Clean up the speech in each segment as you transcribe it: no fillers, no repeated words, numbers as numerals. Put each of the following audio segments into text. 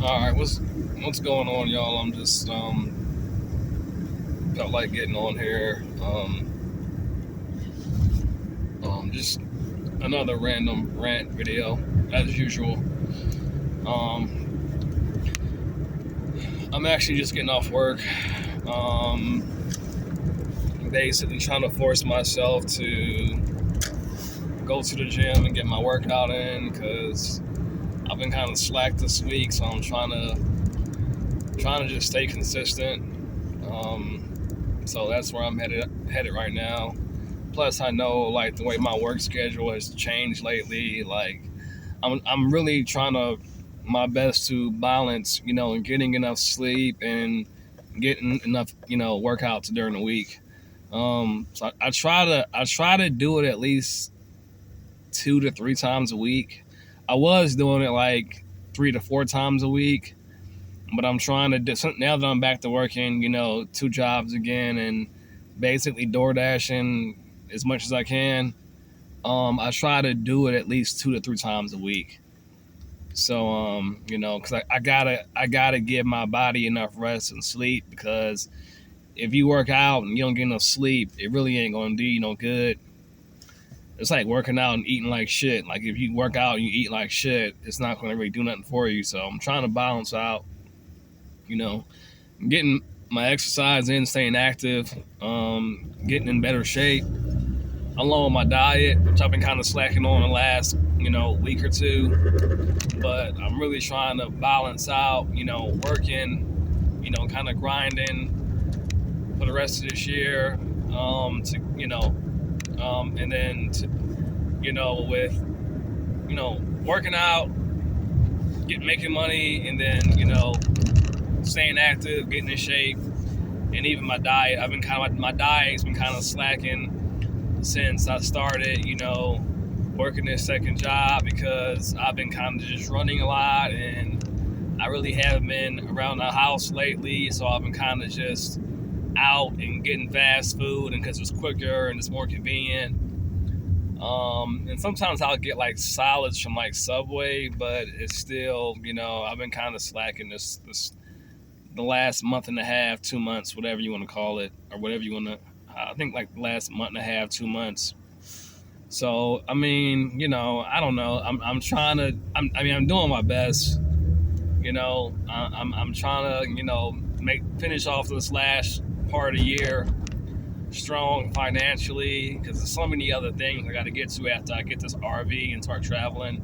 All right, what's going on, y'all? I'm just felt like getting on here. Just another random rant video as usual. Um, I'm actually just getting off work. Um, Basically trying to force myself to go to the gym and get my workout in because I've been kind of slack this week, so I'm trying to just stay consistent. So that's where I'm headed right now. Plus, I know like the way my work schedule has changed lately. Like, I'm really trying to my best to balance, and getting enough sleep and getting enough, workouts during the week. So I try to do it at least 2 to 3 times a week. I was doing it like 3 to 4 times a week, but I'm trying to do now that I'm back to working, 2 jobs again and basically door dashing as much as I can. I try to do it at least 2 to 3 times a week. So, because I gotta give my body enough rest and sleep because if you work out and you don't get enough sleep, it really ain't gonna do you no good. It's like working out and eating like shit. Like if you work out and you eat like shit, it's not gonna really do nothing for you. So I'm trying to balance out, you know, getting my exercise in, staying active, getting in better shape, along with my diet, which I've been kind of slacking on the last, week or two. But I'm really trying to balance out, working, kind of grinding for the rest of this year, and then, with, working out, making money, and then, staying active, getting in shape, and even my diet. My diet's been kind of slacking since I started, working this second job because I've been kind of just running a lot and I really haven't been around the house lately. So I've been kind of just out and getting fast food, and because it's quicker and it's more convenient. And sometimes I'll get like salads from like Subway, but it's still, I've been kind of slacking this the last month and a half, 2 months, whatever you want to call it, or whatever you want to. I think like the last month and a half, 2 months. So I mean, I don't know. I'm trying to. I'm doing my best. I'm trying to finish off this last part of the year strong financially because there's so many other things I got to get to after I get this RV and start traveling.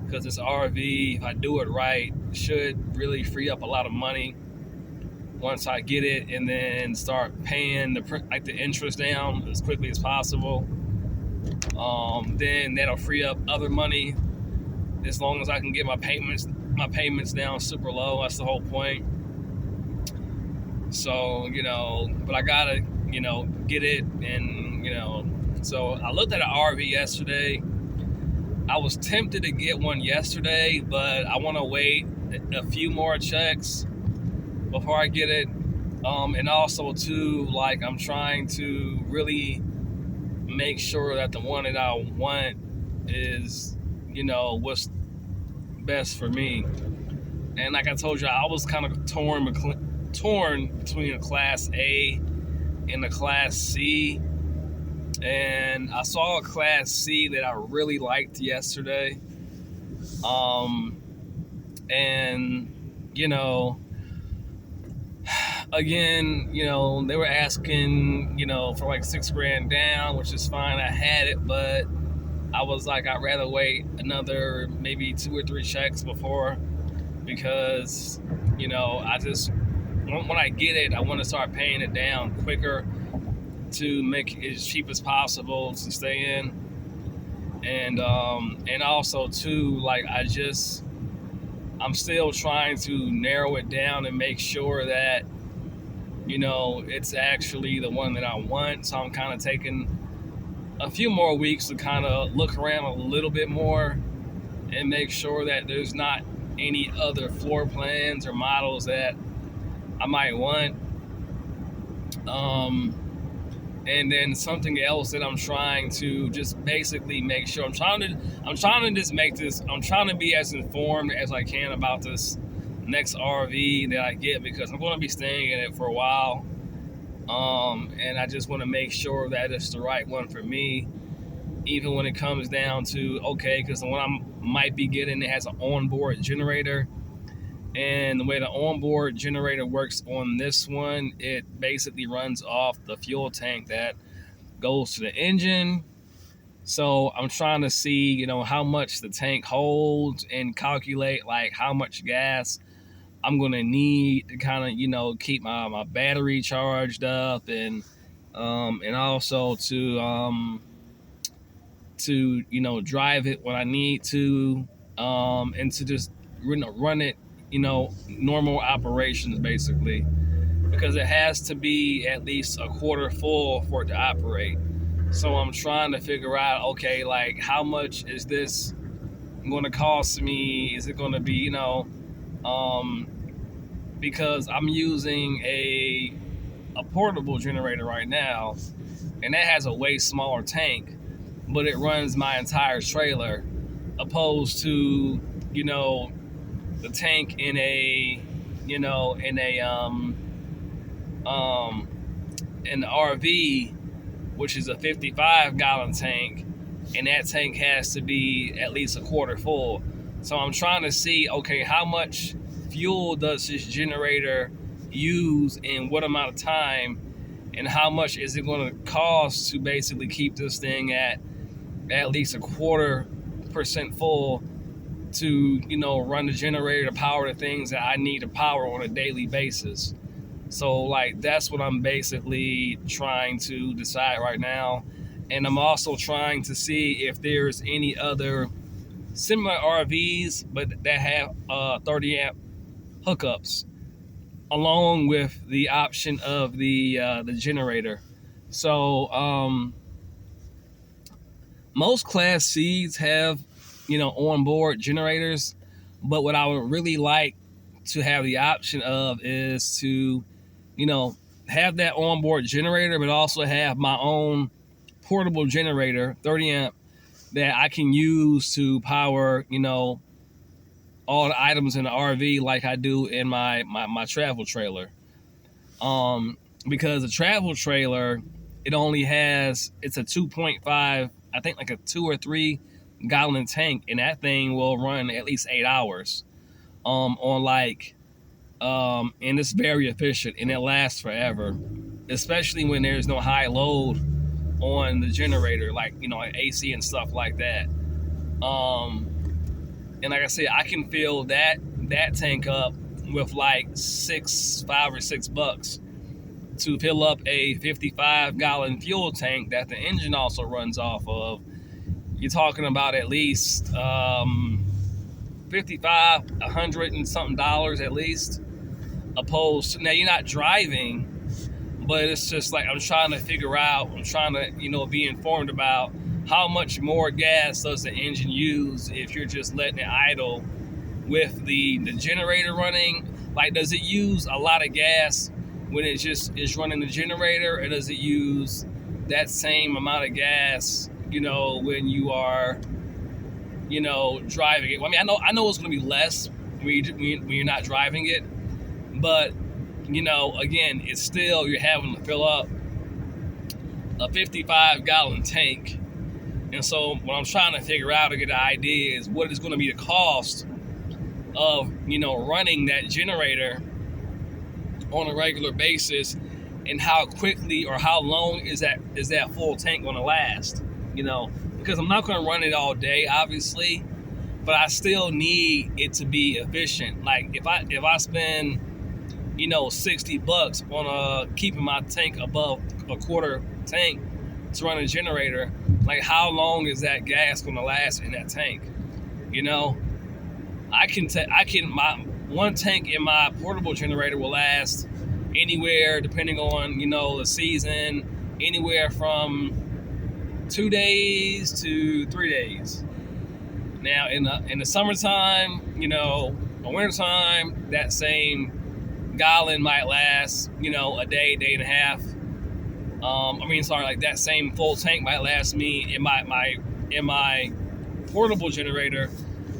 Because this RV, if I do it right, should really free up a lot of money once I get it, and then start paying the interest down as quickly as possible. Then that'll free up other money as long as I can get my payments down super low. That's the whole point. So, but I gotta, get it. And, so I looked at an RV yesterday. I was tempted to get one yesterday, but I want to wait a few more checks before I get it. And also too, like I'm trying to really make sure that the one that I want is, what's best for me. And like I told you, I was kind of torn between a Class A and a Class C. And I saw a Class C that I really liked yesterday. And, again, they were asking, for like $6,000 down, which is fine. I had it, but I was like, I'd rather wait another maybe 2 or 3 checks before, because, I just, when I get it, I want to start paying it down quicker to make it as cheap as possible to stay in. And also too, like I'm still trying to narrow it down and make sure that, it's actually the one that I want. So I'm kind of taking a few more weeks to kind of look around a little bit more and make sure that there's not any other floor plans or models that I might want. And then something else that I'm trying to just basically make sure I'm trying to be as informed as I can about this next RV that I get, because I'm going to be staying in it for a while. And I just want to make sure that it's the right one for me, even when it comes down to, okay, because the one I might be getting, it has an onboard generator. And the way the onboard generator works on this one, it basically runs off the fuel tank that goes to the engine. So I'm trying to see, how much the tank holds and calculate like how much gas I'm gonna need to kind of, keep my battery charged up, and also to drive it when I need to, and to just run it, normal operations basically, because it has to be at least a quarter full for it to operate. So I'm trying to figure out, okay, like how much is this going to cost me? Is it going to be, because I'm using a portable generator right now, and that has a way smaller tank, but it runs my entire trailer, opposed to, the tank in a, in the RV, which is a 55-gallon tank, and that tank has to be at least a quarter full. So I'm trying to see, okay, how much fuel does this generator use in what amount of time, and how much is it going to cost to basically keep this thing at least a 1/4% full to, run the generator to power the things that I need to power on a daily basis. So like that's what I'm basically trying to decide right now. And I'm also trying to see if there's any other similar RVs but that have 30 amp hookups, along with the option of the generator. So most Class C's have, onboard generators, but what I would really like to have the option of is to, have that onboard generator, but also have my own portable generator, 30 amp, that I can use to power, all the items in the RV like I do in my travel trailer. Because the travel trailer, it's a 2.5, I think like a 2 or 3 gallon tank, and that thing will run at least 8 hours on like, and it's very efficient and it lasts forever, especially when there's no high load on the generator, like, AC and stuff like that. And like I said, I can fill that tank up with like $5 or $6 to fill up a 55-gallon fuel tank that the engine also runs off of. You're talking about at least $55, $100 and something dollars at least. Opposed to, now you're not driving, but it's just like I'm trying to be informed about how much more gas does the engine use if you're just letting it idle with the generator running. Like, does it use a lot of gas when it just is running the generator, or does it use that same amount of gas, when you are, driving it? Well, I mean, I know it's going to be less when you're not driving it, but again, it's still, you're having to fill up a 55-gallon tank. And so what I'm trying to figure out to get an idea is what is going to be the cost of, running that generator on a regular basis, and how quickly or how long is that full tank going to last, because I'm not going to run it all day, obviously, but I still need it to be efficient. Like if I spend, $60 on keeping my tank above a quarter tank to run a generator, like how long is that gas going to last in that tank? My one tank in my portable generator will last anywhere, depending on, the season, anywhere from 2 days to 3 days. Now in the summertime, or wintertime, that same gallon might last, a day and a half. Like that same full tank might last me in my portable generator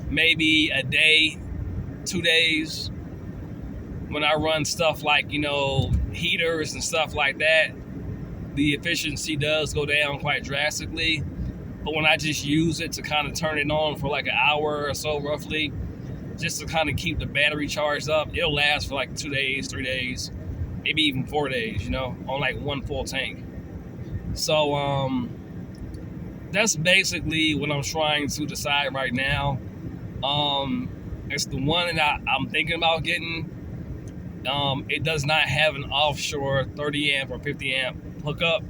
maybe a day, 2 days. when I run stuff like, heaters and stuff like that, the efficiency does go down quite drastically. But when I just use it to kind of turn it on for like an hour or so roughly, just to kind of keep the battery charged up, it'll last for like 2 days, 3 days, maybe even 4 days, on like one full tank. So that's basically what I'm trying to decide right now. It's the one that I'm thinking about getting. It does not have an offshore 30 amp or 50 amp hookup,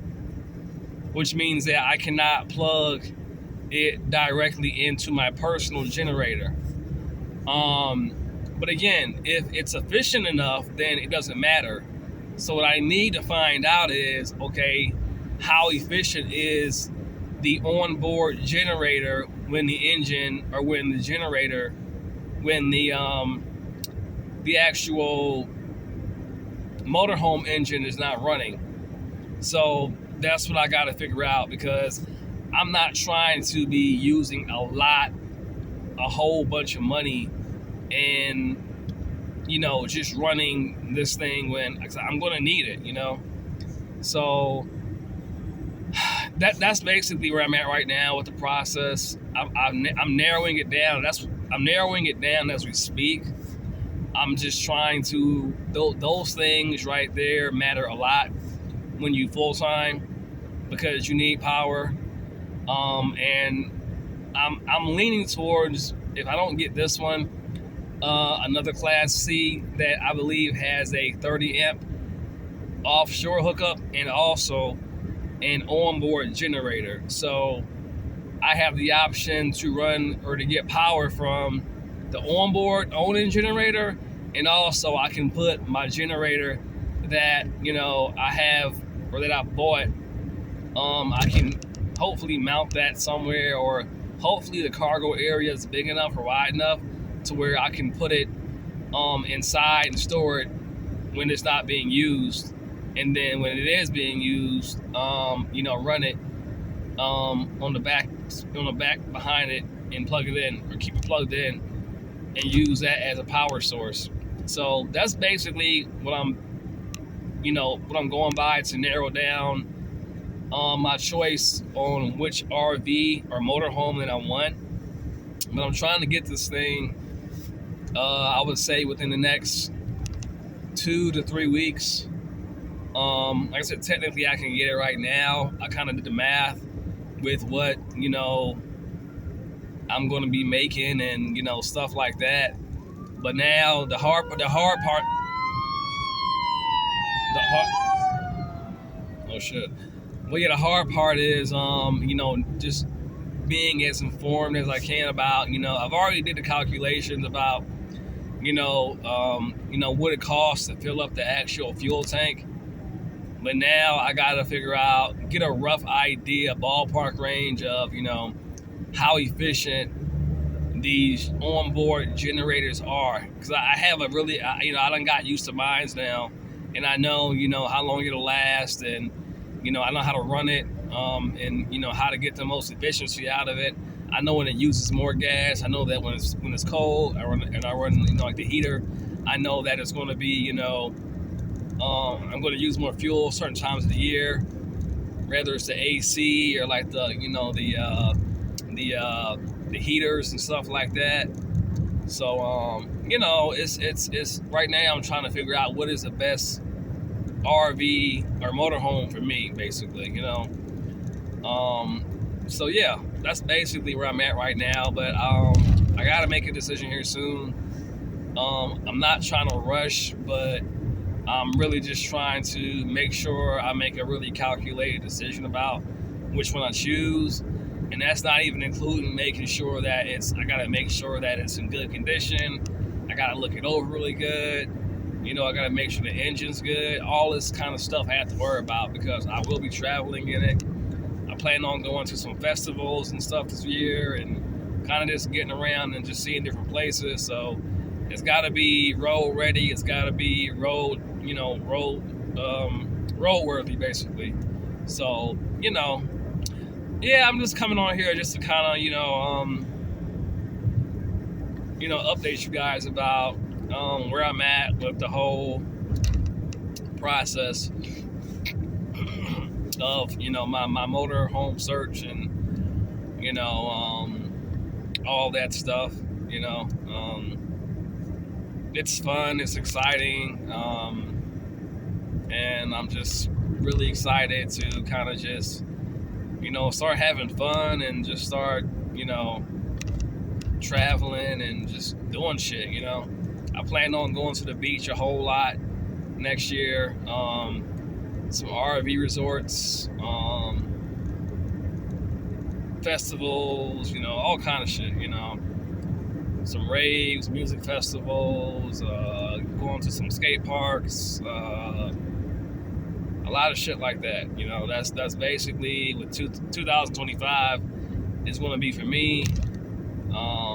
which means that I cannot plug it directly into my personal generator. But again, if it's efficient enough, then it doesn't matter. So what I need to find out is, okay, how efficient is the onboard generator when the engine, or when the generator, when the actual motorhome engine is not running. So that's what I got to figure out, because I'm not trying to be using a whole bunch of money and just running this thing when I'm going to need it. So that's basically where I'm at right now with the process. I'm narrowing it down. I'm narrowing it down as we speak. I'm just trying to, those things right there matter a lot when you full time, because you need power. And I'm leaning towards, if I don't get this one, another Class C that I believe has a 30 amp offshore hookup and also an onboard generator. So I have the option to run or to get power from the onboard owning generator, and also I can put my generator that I have, or that I bought. I can hopefully mount that somewhere, or hopefully the cargo area is big enough or wide enough to where I can put it inside and store it when it's not being used, and then when it is being used, run it on the back behind it and plug it in, or keep it plugged in and use that as a power source. So that's basically what I'm going by to narrow down my choice on which RV or motorhome that I want. But I'm trying to get this thing, I would say within the next 2 to 3 weeks. Like I said, technically I can get it right now. I kind of did the math with what I'm going to be making and stuff like that. But now the hard part, oh shit. Well, yeah, the hard part is just being as informed as I can about, I've already did the calculations about what it costs to fill up the actual fuel tank. But now I gotta get a rough idea, ballpark range of how efficient these onboard generators are, because I have I done got used to mines now, and I know how long it'll last, and I know how to run it, and how to get the most efficiency out of it. I know when it uses more gas. I know that when it's cold, I run like the heater. I know that it's going to be I'm going to use more fuel certain times of the year, whether it's the AC or like the heaters and stuff like that. So it's right now I'm trying to figure out what is the best RV or motorhome for me, basically. So yeah, that's basically where I'm at right now. But I gotta make a decision here soon. I'm not trying to rush, but I'm really just trying to make sure I make a really calculated decision about which one I choose. And that's not even including making sure that I gotta make sure that it's in good condition. I gotta look it over really good. I gotta make sure the engine's good. All this kind of stuff I have to worry about, because I will be traveling in it. I plan on going to some festivals and stuff this year, and kind of just getting around and just seeing different places. So it's gotta be road ready. It's gotta be road worthy, basically. So yeah, I'm just coming on here just to kind of update you guys about where I'm at with the whole process of my motor home search and all that stuff. It's fun, it's exciting, and I'm just really excited to kind of just start having fun and just start traveling and just doing shit. I plan on going to the beach a whole lot next year. Some RV resorts, festivals, all kind of shit. Some raves, music festivals, going to some skate parks, a lot of shit like that. That's basically what 2025 is going to be for me.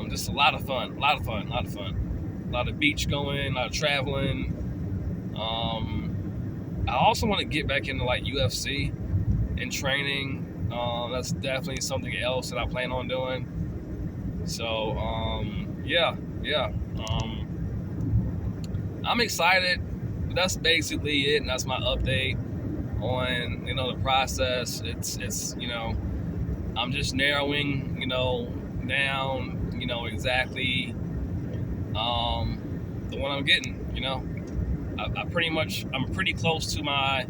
Just a lot of fun, a lot of beach going, a lot of traveling. I also want to get back into like UFC and training. That's definitely something else that I plan on doing. So yeah. I'm excited. That's basically it, and that's my update on the process. It's I'm just narrowing down exactly the one I'm getting. I'm pretty close to my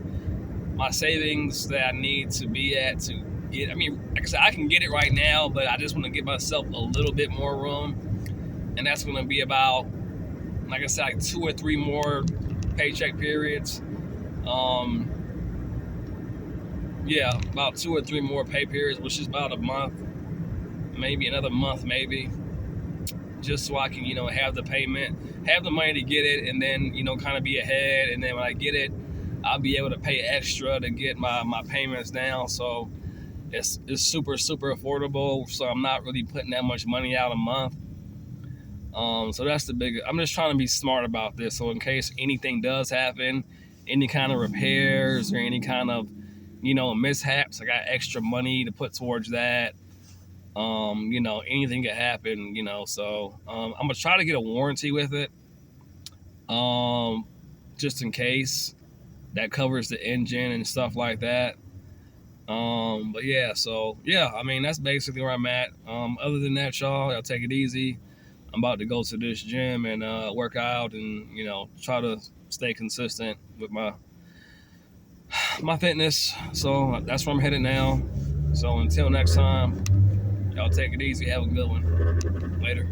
savings that I need to be at to get. I mean, like I said, I can get it right now, but I just want to give myself a little bit more room, and that's going to be about, like I said, like 2 or 3 more paycheck periods. Yeah, about 2 or 3 more pay periods, which is about a month, maybe another month, maybe, just so I can have the payment, have the money to get it, and then kind of be ahead. And then when I get it, I'll be able to pay extra to get my payments down. So it's super affordable. So I'm not really putting that much money out a month. So that's the big. I'm just trying to be smart about this. So in case anything does happen, any kind of repairs or any kind of mishaps, I got extra money to put towards that. Anything could happen. So I'm gonna try to get a warranty with it. Just in case. That covers the engine and stuff like that. But yeah, so yeah, I mean that's basically where I'm at. Other than that, y'all take it easy. I'm about to go to this gym and work out and try to stay consistent with my fitness. So that's where I'm headed now. So until next time, y'all take it easy. Have a good one. Later.